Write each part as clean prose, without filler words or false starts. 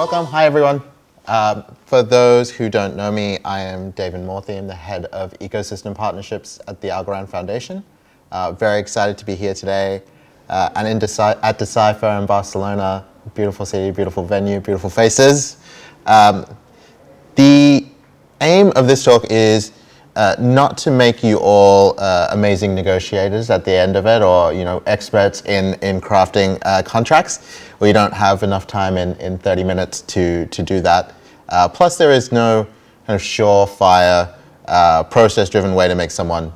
Welcome. Hi, everyone. For those who don't know me, I am David Morthy. I'm the head of ecosystem partnerships at the Algorand Foundation. Very excited to be here today and at Decipher in Barcelona. Beautiful city, beautiful venue, beautiful faces. The aim of this talk is not to make you all amazing negotiators at the end of it, or experts in crafting contracts. We don't have enough time in 30 minutes to do that. Plus, there is no kind of surefire, process-driven way to make someone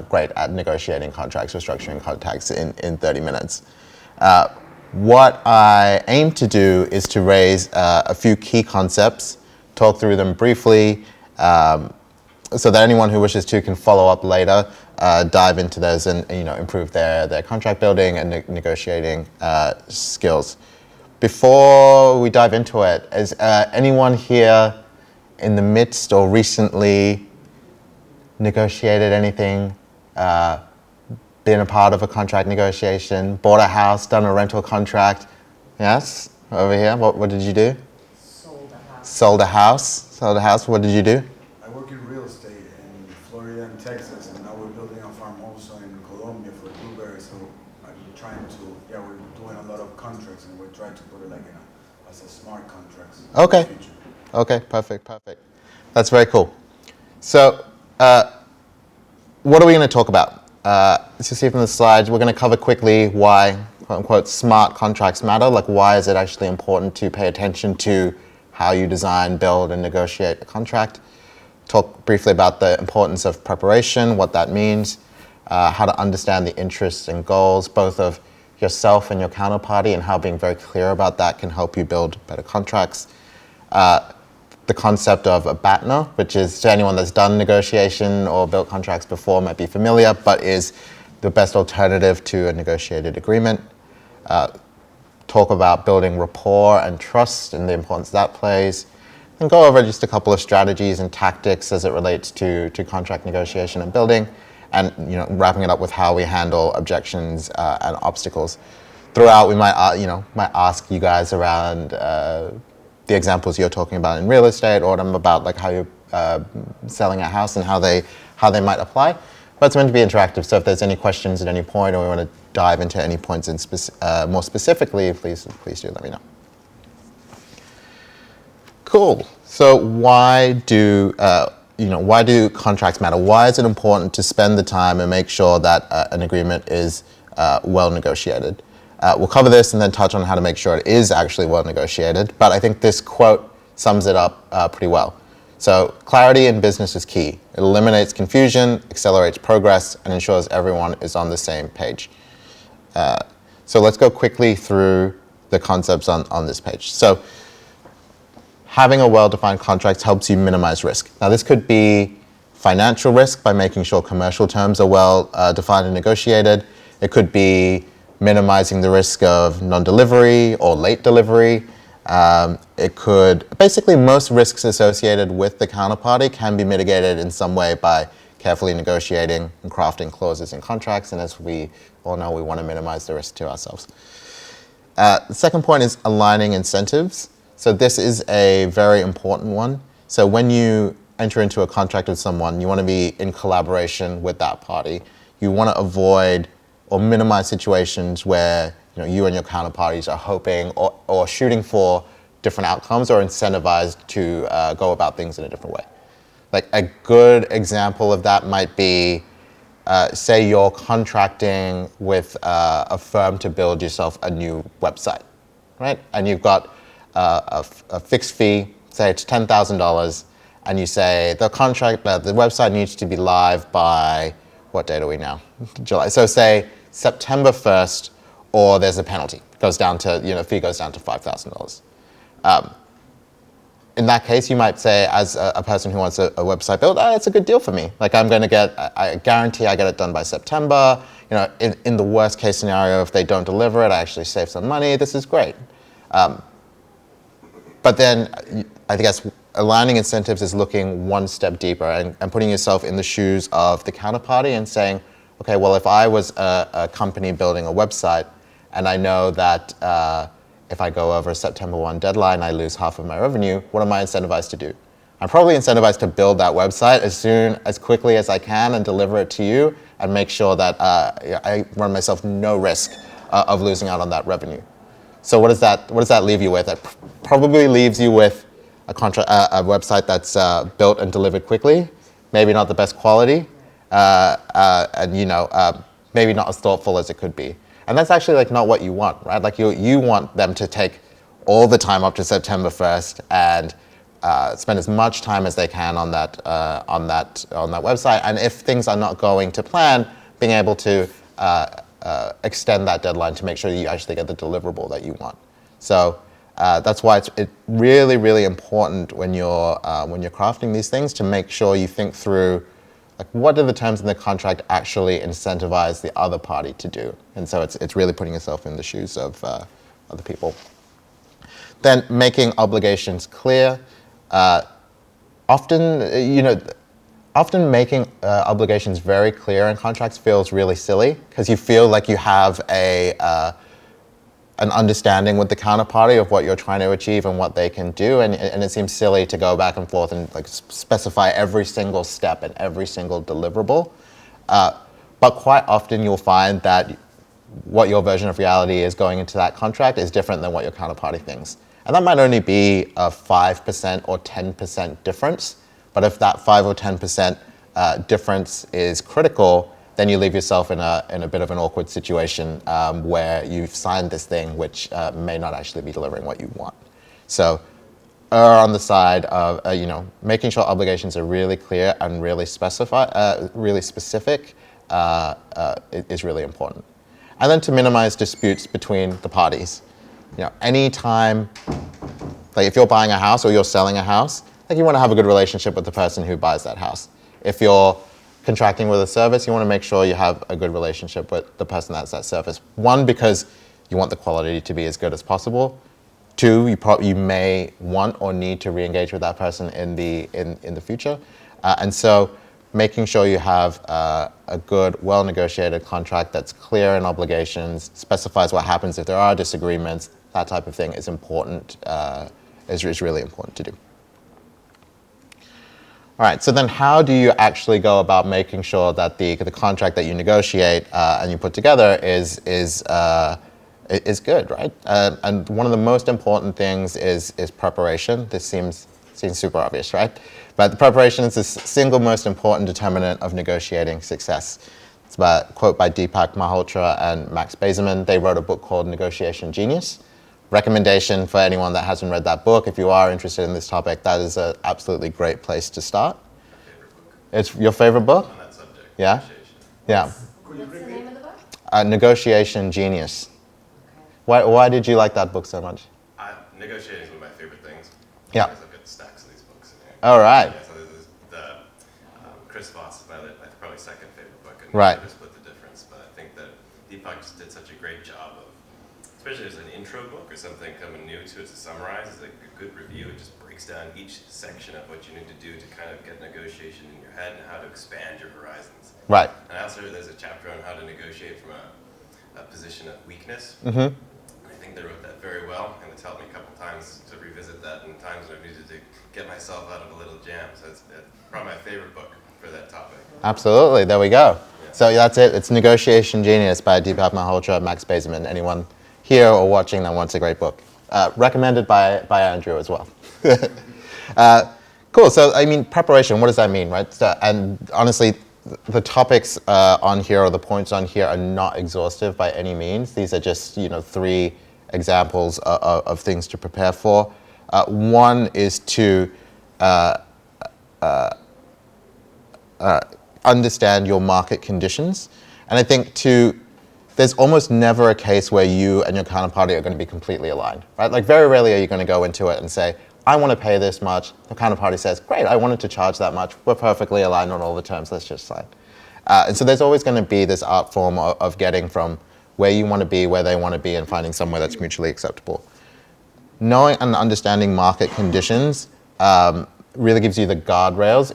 great at negotiating contracts or structuring contracts in 30 minutes. What I aim to do is to raise a few key concepts, talk through them briefly, so that anyone who wishes to can follow up later, dive into those and improve their contract building and negotiating skills. Before we dive into it, is anyone here in the midst or recently negotiated anything, been a part of a contract negotiation, bought a house, done a rental contract? Yes, over here. What did you do? Sold a house. Sold a house. Sold a house. What did you do? I work in real estate in Florida and Texas, and now we're building a farm also in Colombia for blueberries. So I'm trying to, we're doing a lot of contracts, and we're trying to put it like as a smart contracts. Okay. In the future. Okay, perfect. That's very cool. So, what are we going to talk about? As you see from the slides, we're going to cover quickly why, quote unquote, smart contracts matter. Like, why is it actually important to pay attention to how you design, build, and negotiate a contract? Talk briefly about the importance of preparation, what that means, how to understand the interests and goals, both of yourself and your counterparty, and how being very clear about that can help you build better contracts. The concept of a Batner, which is, to anyone that's done negotiation or built contracts before, might be familiar, but is the best alternative to a negotiated agreement. Talk about building rapport and trust and the importance that plays, and go over just a couple of strategies and tactics as it relates to contract negotiation and building, and wrapping it up with how we handle objections and obstacles. Throughout, we might ask you guys around the examples you're talking about in real estate, or them about like how you're selling a house and how they might apply. But it's meant to be interactive, so if there's any questions at any point, or we want to dive into any points more specifically, please do let me know. Cool. So why do contracts matter? Why is it important to spend the time and make sure that an agreement is well negotiated? We'll cover this and then touch on how to make sure it is actually well negotiated, but I think this quote sums it up pretty well. So, clarity in business is key. It eliminates confusion, accelerates progress, and ensures everyone is on the same page. So let's go quickly through the concepts on this page. So, having a well-defined contract helps you minimize risk. Now, this could be financial risk by making sure commercial terms are well defined and negotiated. It could be minimizing the risk of non-delivery or late delivery. It could, basically most risks associated with the counterparty can be mitigated in some way by carefully negotiating and crafting clauses in contracts, and as we all know, we want to minimize the risk to ourselves. The second point is aligning incentives. So this is a very important one. So when you enter into a contract with someone, you want to be in collaboration with that party. You want to avoid or minimize situations where you and your counterparties are hoping or shooting for different outcomes, or incentivized to go about things in a different way. Like a good example of that might be, say you're contracting with a firm to build yourself a new website, right? And you've got a fixed fee, say it's $10,000, and you say the website needs to be live by, what date are we now? July. So say September 1st, or there's a penalty. It goes down to, fee goes down to $5,000. In that case, you might say, as a person who wants a website built, it's a good deal for me. Like I guarantee I get it done by September. In the worst case scenario, if they don't deliver it, I actually save some money. This is great. But then I guess aligning incentives is looking one step deeper and putting yourself in the shoes of the counterparty and saying, okay, well, if I was a company building a website and I know that if I go over a September 1 deadline, I lose half of my revenue. What am I incentivized to do? I'm probably incentivized to build that website as quickly as I can and deliver it to you and make sure that I run myself no risk of losing out on that revenue. So what does that leave you with? It probably leaves you with a website that's built and delivered quickly, maybe not the best quality, and maybe not as thoughtful as it could be. And that's actually like not what you want, right? Like you want them to take all the time up to September 1st and spend as much time as they can on that website. And if things are not going to plan, being able to extend that deadline to make sure you actually get the deliverable that you want. So that's why it's really, really important when you're crafting these things to make sure you think through, like, what do the terms in the contract actually incentivize the other party to do? And so it's really putting yourself in the shoes of other people. Then making obligations clear. Often making obligations very clear in contracts feels really silly because you feel like you have an understanding with the counterparty of what you're trying to achieve and what they can do, and it seems silly to go back and forth and like specify every single step and every single deliverable. But quite often you'll find that what your version of reality is going into that contract is different than what your counterparty thinks. And that might only be a 5% or 10% difference, but if that 5 or 10% difference is critical, then you leave yourself in a bit of an awkward situation where you've signed this thing which may not actually be delivering what you want. So err on the side of making sure obligations are really clear and really specific is really important. And then to minimize disputes between the parties. Anytime, like if you're buying a house or you're selling a house, like you want to have a good relationship with the person who buys that house. If you're contracting with a service, you want to make sure you have a good relationship with the person that's that service. One, because you want the quality to be as good as possible. Two, you may want or need to re-engage with that person in the future. And so making sure you have a good, well-negotiated contract that's clear in obligations, specifies what happens if there are disagreements, that type of thing is important, is really important to do. All right, so then how do you actually go about making sure that the contract that you negotiate and you put together is good, right? And one of the most important things is preparation. This seems super obvious, right? But the preparation is the single most important determinant of negotiating success. It's a quote by Deepak Malhotra and Max Bazerman. They wrote a book called Negotiation Genius. Recommendation for anyone that hasn't read that book, if you are interested in this topic, that is an absolutely great place to start. It's your favorite book? On that subject. Yeah? Yeah. What's the name of the book? Negotiation Genius. Why did you like that book so much? Negotiating is one of my favorite things. Yeah. I've got stacks of these books in here. All right. Yeah, so this is Chris Voss is my probably second favorite book. And Right. I just split the difference, but I think that Deepak just did such a great job of, especially as an intro book or something coming new to it to summarize, it's like a good review. It just breaks down each section of what you need to do to kind of get negotiation in your head and how to expand your horizons. Right. And also there's a chapter on how to negotiate from a position of weakness. Mm-hmm. I think they wrote that very well, and it's helped me a couple times to revisit that in times when I've needed to get myself out of a little jam. So it's probably my favorite book for that topic. Absolutely. There we go. Yeah. So that's it. It's Negotiation Genius by Deepak Malhotra and Max Bazerman. Anyone here or watching that wants a great book. Recommended by Andrew as well. Cool. So, I mean, preparation, what does that mean, right? So, and honestly, the topics on here or the points on here are not exhaustive by any means. These are just, 3 examples of things to prepare for. One is to understand your market conditions. And I think there's almost never a case where you and your counterparty are going to be completely aligned, right? Like very rarely are you going to go into it and say, I want to pay this much. The counterparty says, great, I wanted to charge that much. We're perfectly aligned on all the terms, let's just sign. And so there's always going to be this art form of getting from where you want to be, where they want to be, and finding somewhere that's mutually acceptable. Knowing and understanding market conditions really gives you the guardrails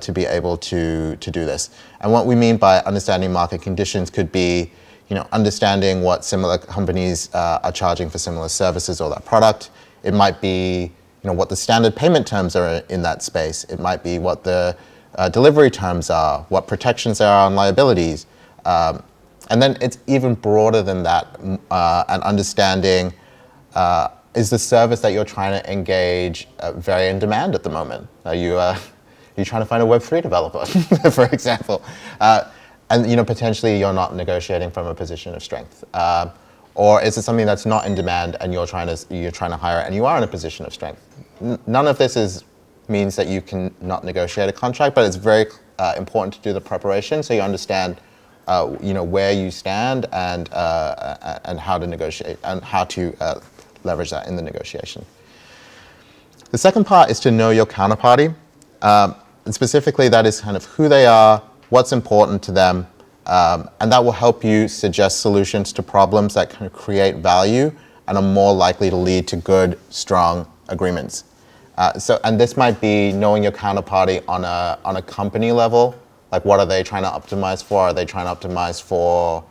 to be able to do this. And what we mean by understanding market conditions could be, understanding what similar companies are charging for similar services or that product. It might be what the standard payment terms are in that space. It might be what the delivery terms are, what protections there are on liabilities. And then it's even broader than that, and understanding is the service that you're trying to engage very in demand at the moment? Are you trying to find a Web3 developer, for example? And potentially you're not negotiating from a position of strength. Or is it something that's not in demand and you're trying to hire and you are in a position of strength? None of this means that you can not negotiate a contract, but it's very important to do the preparation so you understand where you stand and how to negotiate and how to leverage that in the negotiation. The second part is to know your counterparty. And specifically, that is kind of who they are, what's important to them, and that will help you suggest solutions to problems that can create value and are more likely to lead to good, strong agreements. And this might be knowing your counterparty on a company level, like what are they trying to optimize for? Are they trying to optimize for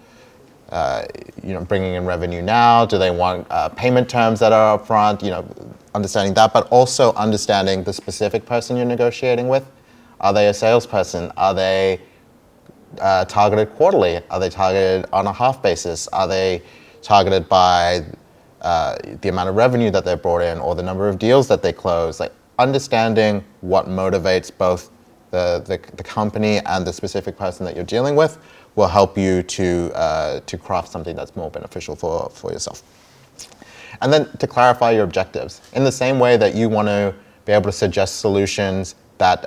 bringing in revenue now? Do they want payment terms that are upfront? Understanding that, but also understanding the specific person you're negotiating with. Are they a salesperson? Are they targeted quarterly? Are they targeted on a half basis? Are they targeted by the amount of revenue that they brought in or the number of deals that they close? Like understanding what motivates both the company and the specific person that you're dealing with will help you to craft something that's more beneficial for yourself. And then to clarify your objectives. In the same way that you want to be able to suggest solutions that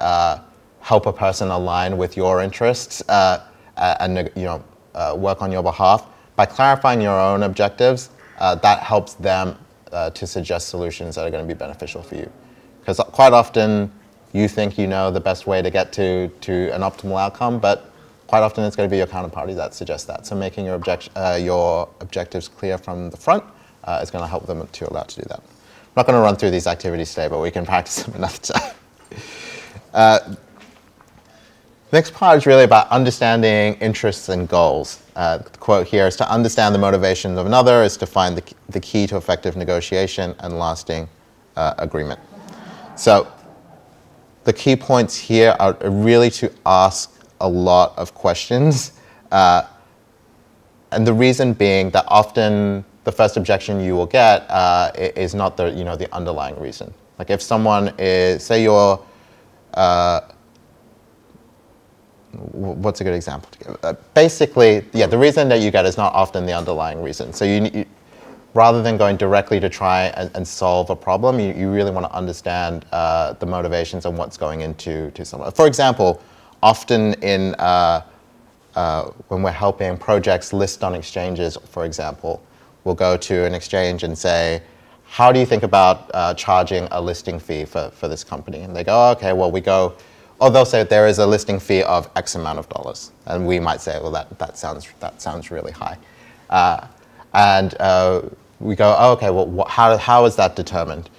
help a person align with your interests and work on your behalf, by clarifying your own objectives, that helps them to suggest solutions that are going to be beneficial for you. Because quite often you think you know the best way to get to an optimal outcome, but quite often it's going to be your counterparty that suggests that. So making your objectives clear from the front is going to help them to allow to do that. I'm not going to run through these activities today, but we can practice them another time. Next part is really about understanding interests and goals. The quote here is to understand the motivations of another is to find the key to effective negotiation and lasting agreement. So the key points here are really to ask a lot of questions. And the reason being that often the first objection you will get is not the underlying reason. Like if someone is, say you're, what's a good example to give? Basically, the reason that you get is not often the underlying reason. So you rather than going directly to try and solve a problem, you really want to understand the motivations and what's going into someone. For example, often in when we're helping projects list on exchanges, for example, we'll go to an exchange and say, how do you think about charging a listing fee for this company? And they go, oh, okay, well, they'll say there is a listing fee of X amount of dollars. And we might say, well, that sounds really high. We go, oh, okay, well, how is that determined?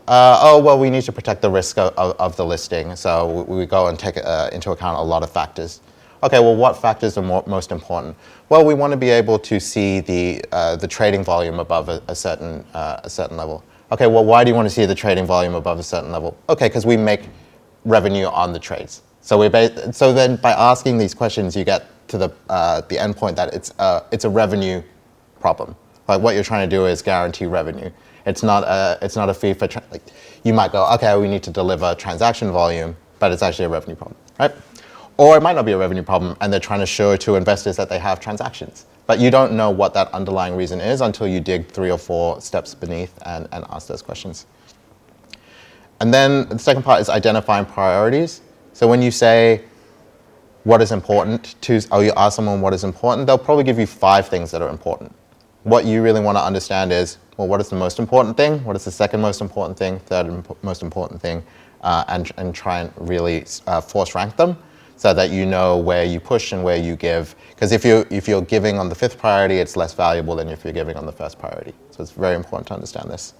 Well, we need to protect the risk of the listing, so we go and take into account a lot of factors. Okay, well, what factors are most important? Well, we want to be able to see the trading volume above a certain level. Okay, well, why do you want to see the trading volume above a certain level? Okay, because we make revenue on the trades. So then by asking these questions, you get to the end point that it's a revenue problem. Like what you're trying to do is guarantee revenue. It's not a fee for, you might go, okay, we need to deliver transaction volume, but it's actually a revenue problem, right? Or it might not be a revenue problem and they're trying to show to investors that they have transactions. But you don't know what that underlying reason is until you dig 3 or 4 steps beneath and ask those questions. And then the second part is identifying priorities. So when you say what is important or you ask someone what is important, they'll probably give you 5 things that are important. What you really want to understand is, well, what is the most important thing? What is the second most important thing? Third most important thing? And try and really force rank them so that you know where you push and where you give. Because if you're giving on the 5th priority, it's less valuable than if you're giving on the 1st priority. So it's very important to understand this.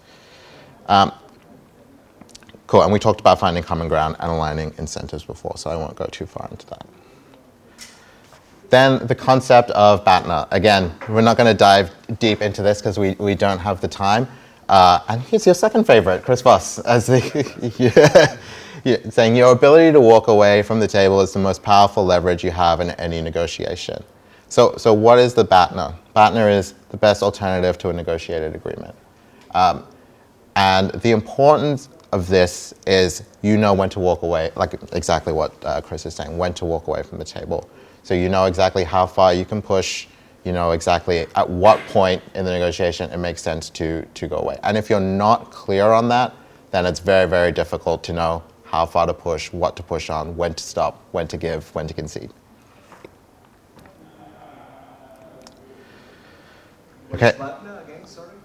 Cool, and we talked about finding common ground and aligning incentives before, so I won't go too far into that. Then the concept of Batner. Again, we're not going to dive deep into this because we don't have the time. And here's your second favorite, Chris Voss, as saying your ability to walk away from the table is the most powerful leverage you have in any negotiation. So what is the Batner? Batner is the best alternative to a negotiated agreement. And the importance of this is you know when to walk away, like exactly what Chris is saying, when to walk away from the table. So you know exactly how far you can push, you know exactly at what point in the negotiation it makes sense to go away. And if you're not clear on that, then it's very, very difficult to know how far to push, what to push on, when to stop, when to give, when to concede. Okay.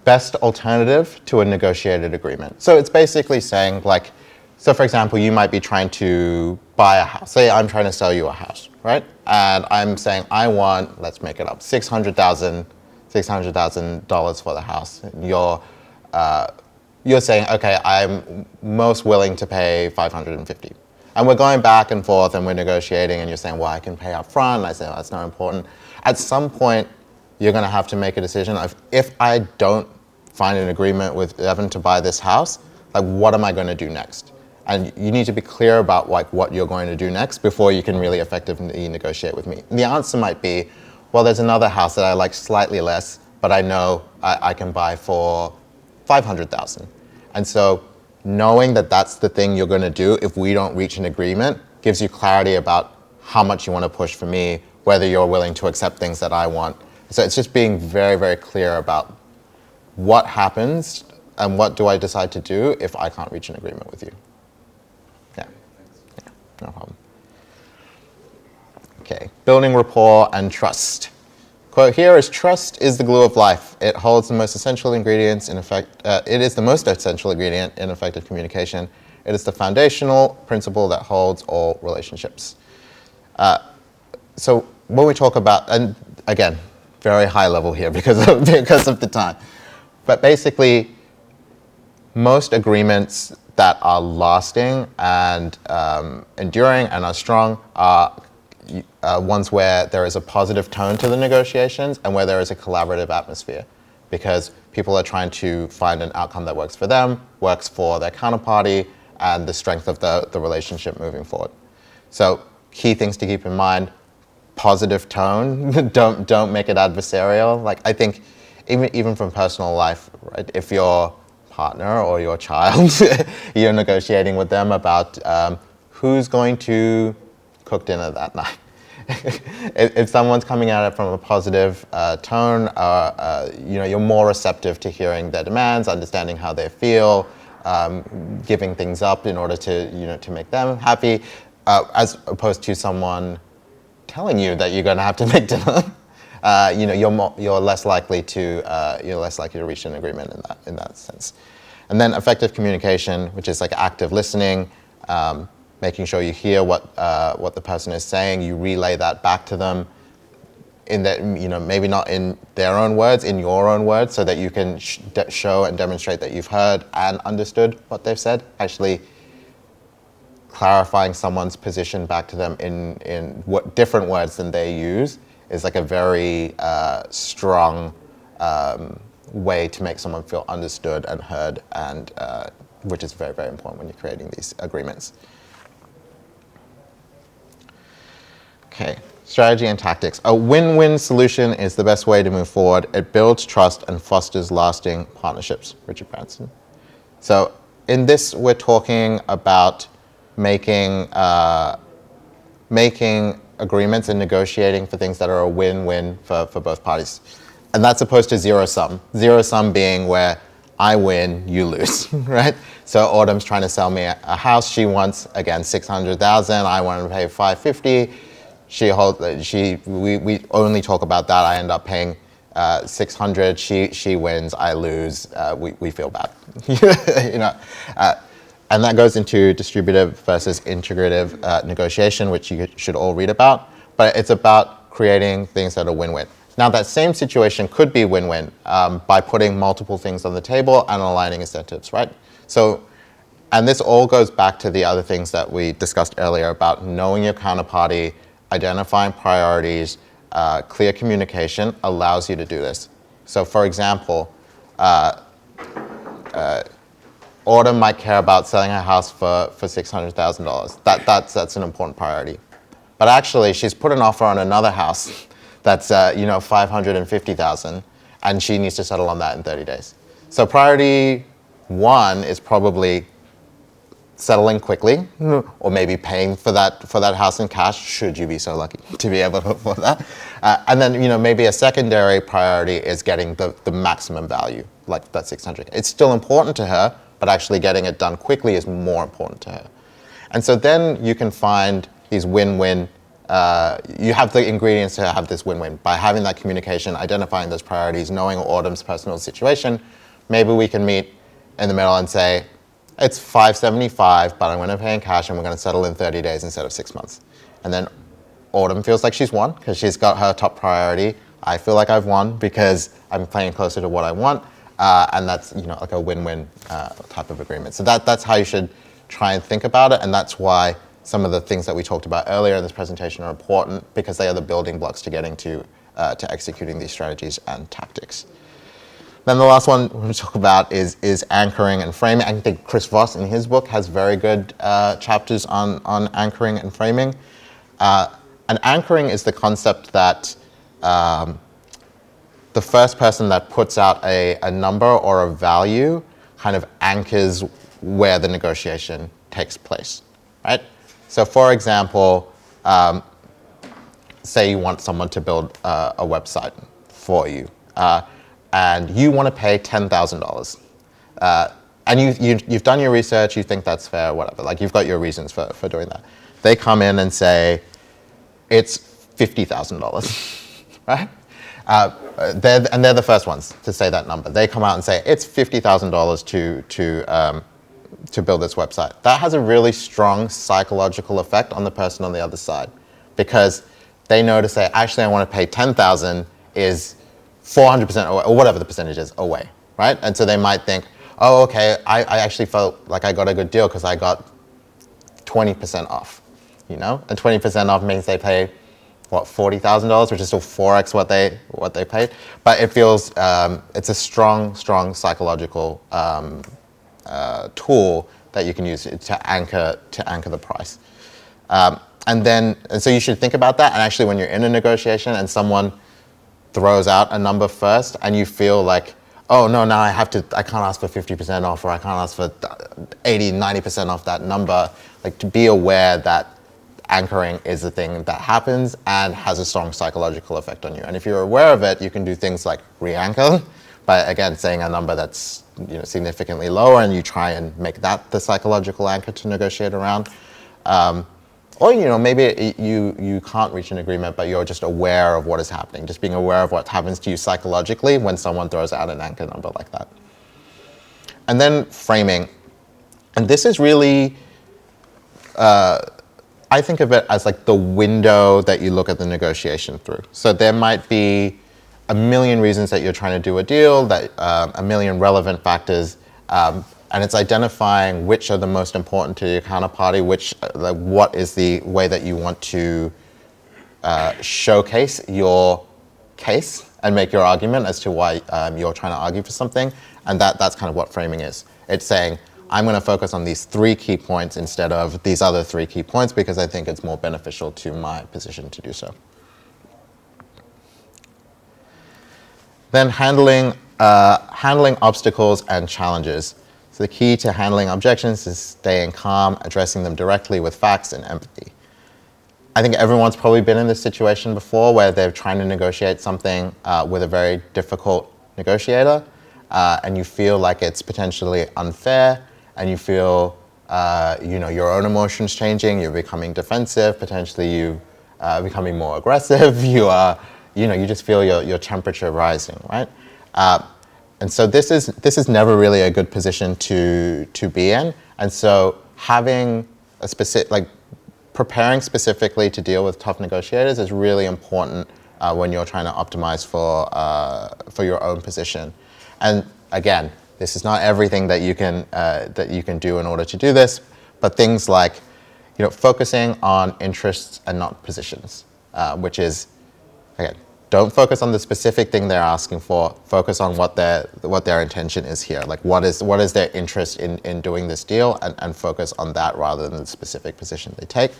Best alternative to a negotiated agreement. So it's basically saying like, so for example, you might be trying to buy a house. Say I'm trying to sell you a house, right? And I'm saying I want, let's make it up, $600,000 for the house. And you're saying, okay, I'm most willing to pay $550. And we're going back and forth and we're negotiating and you're saying, well, I can pay up front. And I say, oh, that's not important. At some point, you're going to have to make a decision of if I don't find an agreement with Evan to buy this house, like what am I going to do next? And you need to be clear about like what you're going to do next before you can really effectively negotiate with me. And the answer might be, well, there's another house that I like slightly less, but I know I can buy for $500,000. And so knowing that that's the thing you're going to do if we don't reach an agreement gives you clarity about how much you want to push for me, whether you're willing to accept things that I want. So it's just being very, very clear about what happens and what do I decide to do if I can't reach an agreement with you. Yeah, no problem. Okay, building rapport and trust. Quote here is, trust is the glue of life. It holds the most essential ingredients in effect. It is the most essential ingredient in effective communication. It is the foundational principle that holds all relationships. So when we talk about, and again, very high level here because of the time, but basically most agreements that are lasting and enduring and are strong are ones where there is a positive tone to the negotiations and where there is a collaborative atmosphere, because people are trying to find an outcome that works for them, works for their counterparty, and the strength of the relationship moving forward. So key things to keep in mind: positive tone. don't make it adversarial. Like I think even from personal life, right? If your partner or your child, you're negotiating with them about who's going to cook dinner that night. If someone's coming at it from a positive tone, you're more receptive to hearing their demands, understanding how they feel, giving things up in order to make them happy, as opposed to someone telling you that you're going to have to make dinner. You're less likely to reach an agreement in that sense. And then effective communication, which is like active listening, making sure you hear what the person is saying, you relay that back to them in that, maybe not in their own words, in your own words, so that you can show and demonstrate that you've heard and understood what they've said. Actually clarifying someone's position back to them in what different words than they use is like a very strong way to make someone feel understood and heard, and which is very, very important when you're creating these agreements. Okay, strategy and tactics. A win-win solution is the best way to move forward. It builds trust and fosters lasting partnerships. Richard Branson. So in this, we're talking about making agreements and negotiating for things that are a win-win for both parties. And that's opposed to zero-sum. Zero-sum being where I win, you lose, right? So Autumn's trying to sell me a house. She wants, again, $600,000. I want to pay $550,000. We only talk about that. I end up paying $600,000. She wins. I lose. We feel bad, and that goes into distributive versus integrative negotiation, which you should all read about. But it's about creating things that are win-win. Now, that same situation could be win-win by putting multiple things on the table and aligning incentives, right? So, and this all goes back to the other things that we discussed earlier about knowing your counterparty, identifying priorities, clear communication allows you to do this. So for example, Autumn might care about selling her house for $600,000. That's an important priority. But actually, she's put an offer on another house that's $550,000, and she needs to settle on that in 30 days. So priority one is probably settling quickly, or maybe paying for that house in cash, should you be so lucky to be able to afford that. And then maybe a secondary priority is getting the maximum value, like that 600. It's still important to her, but actually getting it done quickly is more important to her. And so then you can find these win-win. You have the ingredients to have this win-win. By having that communication, identifying those priorities, knowing Autumn's personal situation, maybe we can meet in the middle and say, it's $575, but I'm going to pay in cash and we're going to settle in 30 days instead of 6 months. And then Autumn feels like she's won because she's got her top priority. I feel like I've won because I'm playing closer to what I want. And that's like a win-win type of agreement. So that's how you should try and think about it. And that's why some of the things that we talked about earlier in this presentation are important, because they are the building blocks to getting to executing these strategies and tactics. Then the last one we'll talk about is anchoring and framing. I think Chris Voss in his book has very good chapters on anchoring and framing. And anchoring is the concept that the first person that puts out a number or a value kind of anchors where the negotiation takes place, right? So for example, say you want someone to build a website for you, and you want to pay $10,000. And you've done your research, you think that's fair, whatever, like you've got your reasons for doing that. They come in and say, it's $50,000, right? They're the first ones to say that number. They come out and say, it's $50,000 to build this website. That has a really strong psychological effect on the person on the other side, because they know to say, actually, I want to pay $10,000 is 400% away, or whatever the percentage is, away, right? And so they might think, oh, okay, I actually felt like I got a good deal because I got 20% off, And 20% off means they pay, what, $40,000, which is still 4x what they paid. But it feels, it's a strong psychological tool that you can use to anchor the price. And so you should think about that. And actually, when you're in a negotiation and someone throws out a number first, and you feel like, oh no, now I can't ask for 50% off, or I can't ask for 80, 90% off that number. Like, to be aware that anchoring is a thing that happens and has a strong psychological effect on you. And if you're aware of it, you can do things like re-anchor by, again, saying a number that's significantly lower, and you try and make that the psychological anchor to negotiate around. Or maybe you can't reach an agreement, but you're just aware of what is happening. Just being aware of what happens to you psychologically when someone throws out an anchor number like that. And then framing. And this is really, I think of it as like the window that you look at the negotiation through. So there might be a million reasons that you're trying to do a deal, that a million relevant factors, and it's identifying which are the most important to your counterparty, what is the way that you want to showcase your case and make your argument as to why you're trying to argue for something, and that's kind of what framing is. It's saying, I'm going to focus on these 3 key points instead of these other 3 key points because I think it's more beneficial to my position to do so. Then handling obstacles and challenges. So the key to handling objections is staying calm, addressing them directly with facts and empathy. I think everyone's probably been in this situation before where they're trying to negotiate something with a very difficult negotiator, and you feel like it's potentially unfair, and you feel your own emotions changing, you're becoming defensive, potentially you becoming more aggressive, you just feel your temperature rising, right? And so this is never really a good position to be in. And so having a specific, preparing specifically to deal with tough negotiators is really important when you're trying to optimize for your own position. And again, this is not everything that you can do in order to do this, but things like focusing on interests and not positions, which is Again, don't focus on the specific thing they're asking for. Focus on what their intention is here. Like what is their interest in doing this deal, and focus on that rather than the specific position they take.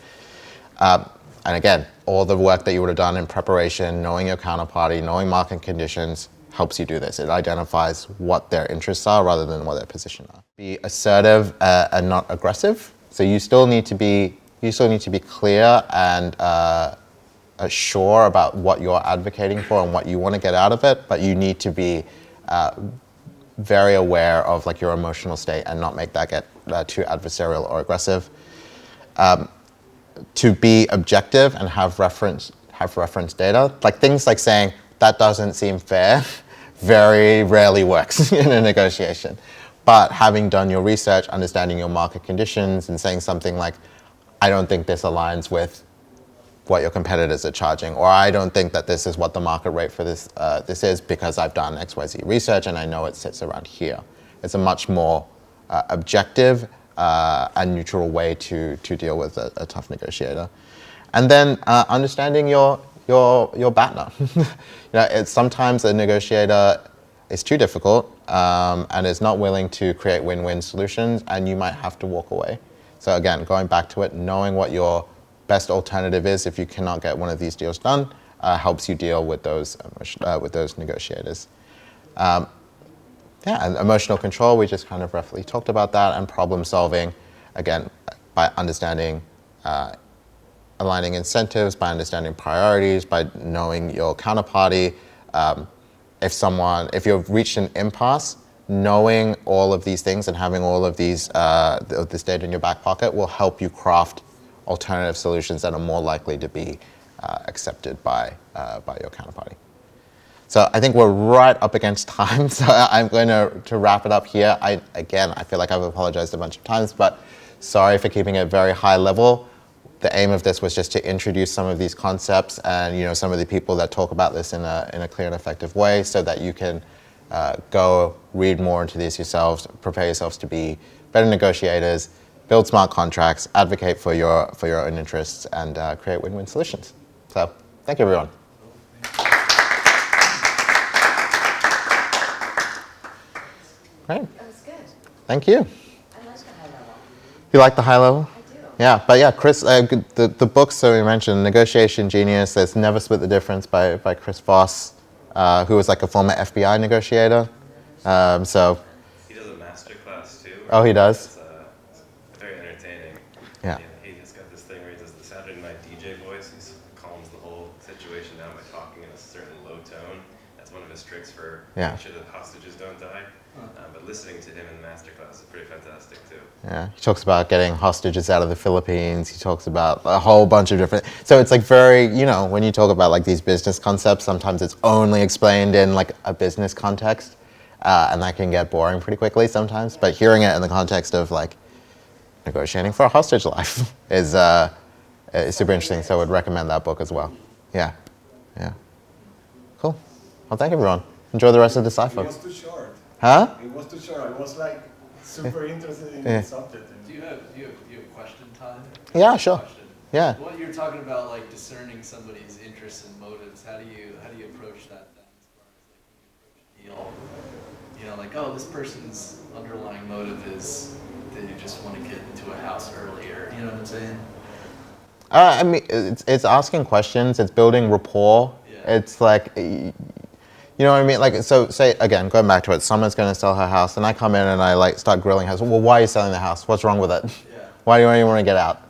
And again, all the work that you would have done in preparation, knowing your counterparty, knowing market conditions, helps you do this. It identifies what their interests are rather than what their position are. Be assertive and not aggressive. So you still need to be clear and sure about what you're advocating for and what you want to get out of it, but you need to be very aware of like your emotional state and not make that get too adversarial or aggressive. To be objective and have reference data, like things like saying that doesn't seem fair, very rarely works in a negotiation. But having done your research, understanding your market conditions, and saying something like, I don't think this aligns with what your competitors are charging, or I don't think that this is what the market rate for this is because I've done XYZ research and I know it sits around here. It's a much more objective and neutral way to deal with a tough negotiator. And then understanding your Batner. Sometimes a negotiator is too difficult and is not willing to create win-win solutions, and you might have to walk away. So again, going back to it, knowing what your best alternative is if you cannot get one of these deals done helps you deal with those negotiators. And emotional control, we just kind of roughly talked about that, and problem solving, again, by understanding aligning incentives, by understanding priorities, by knowing your counterparty. If you've reached an impasse, knowing all of these things and having all of this data in your back pocket will help you craft alternative solutions that are more likely to be accepted by your counterparty. So I think we're right up against time, so I'm going to wrap it up here. I feel like I've apologized a bunch of times, but sorry for keeping it very high level. The aim of this was just to introduce some of these concepts and some of the people that talk about this in a clear and effective way, so that you can go read more into these yourselves, prepare yourselves to be better negotiators, build smart contracts, advocate for your own interests, and create win-win solutions. So thank you, everyone. Great. That was good. Thank you. I like the high level. You like the high level? I do. Yeah, but yeah, Chris, the books that we mentioned, Negotiation Genius, there's Never Split the Difference by Chris Voss, who was like a former FBI negotiator. So. He does a master class too. Oh, he does? It's very entertaining. Yeah. He just got this thing where he does the Saturday Night DJ voice. He calms the whole situation down by talking in a certain low tone. That's one of his tricks for making sure that hostages don't die. But listening to him in the masterclass is pretty fantastic too. Yeah, he talks about getting hostages out of the Philippines. He talks about a whole bunch of different. So it's like very, when you talk about like these business concepts, sometimes it's only explained in like a business context, and that can get boring pretty quickly sometimes. But hearing it in the context of like negotiating for a hostage life is super interesting. So I would recommend that book as well. Yeah. Cool. Well, thank you, everyone. Enjoy the rest of Decipher. It was too short. Huh? It was too short. I was like super interested in the subject. Do you have question time? Yeah, sure. Question. Yeah. What you're talking about, like discerning somebody's interests and motives. How do you approach that then, as far as like when you approach a deal? Like, oh, this person's underlying motive is that you just want to get into a house earlier. You know what I'm saying? I mean, it's asking questions. It's building rapport. Yeah. It's like. You know what I mean? Like, so say, again, going back to it, someone's going to sell her house, and I come in and I like start grilling her. Well, why are you selling the house? What's wrong with it? Yeah. Why do you want to get out?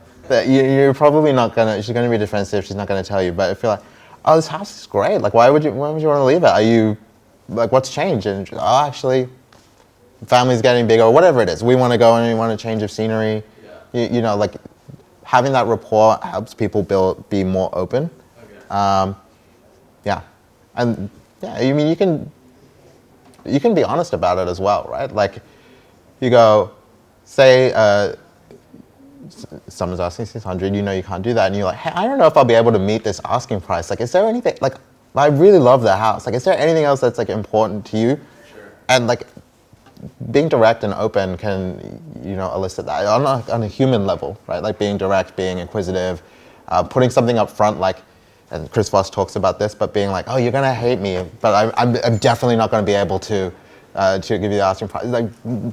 You're probably not going to, she's going to be defensive, she's not going to tell you. But if you're like, oh, this house is great, like, why would you want to leave it? Are you, like, what's changed? And, oh, actually, family's getting bigger, or whatever it is. We want to go and we want a change of scenery. Yeah. Like, having that rapport helps people be more open. Okay. Yeah. And, yeah, I mean, you can be honest about it as well, right? Like, you go, say someone's asking 600, you can't do that, and you're like, hey, I don't know if I'll be able to meet this asking price. Like, is there anything, like, I really love the house. Like, is there anything else that's like important to you? Sure. And like, being direct and open can, elicit that on a human level, right? Like being direct, being inquisitive, putting something up front, like, and Chris Voss talks about this, but being like, oh, you're going to hate me, but I'm definitely not going to be able to give you the asking price. Like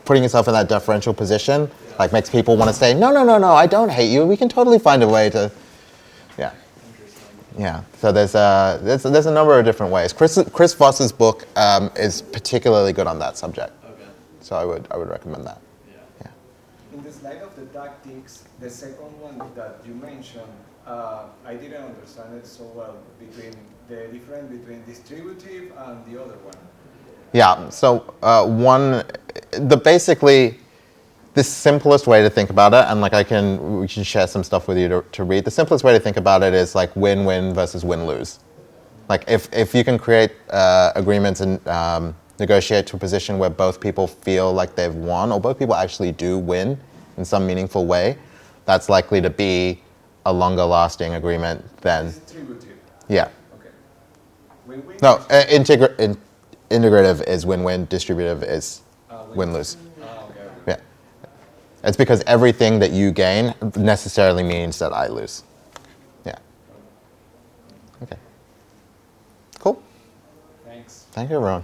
putting yourself in that deferential position, like makes people want to say, no, I don't hate you. We can totally find a way to, yeah. Yeah, so there's a number of different ways. Chris Voss's book is particularly good on that subject. Okay. So I would recommend that. Yeah. In the slide of the tactics, the second one that you mentioned, I didn't understand it so well, between the difference between distributive and the other one. Yeah, so basically, the simplest way to think about it, and like we can share some stuff with you to read. The simplest way to think about it is like win-win versus win-lose. Like if you can create agreements and negotiate to a position where both people feel like they've won, or both people actually do win in some meaningful way, that's likely to be a longer lasting agreement than. Distributive. Yeah. Okay. Win-win. No, integrative is win-win, distributive is win-lose. Okay. Yeah. It's because everything that you gain necessarily means that I lose. Yeah. Okay. Cool. Thanks. Thank you, everyone.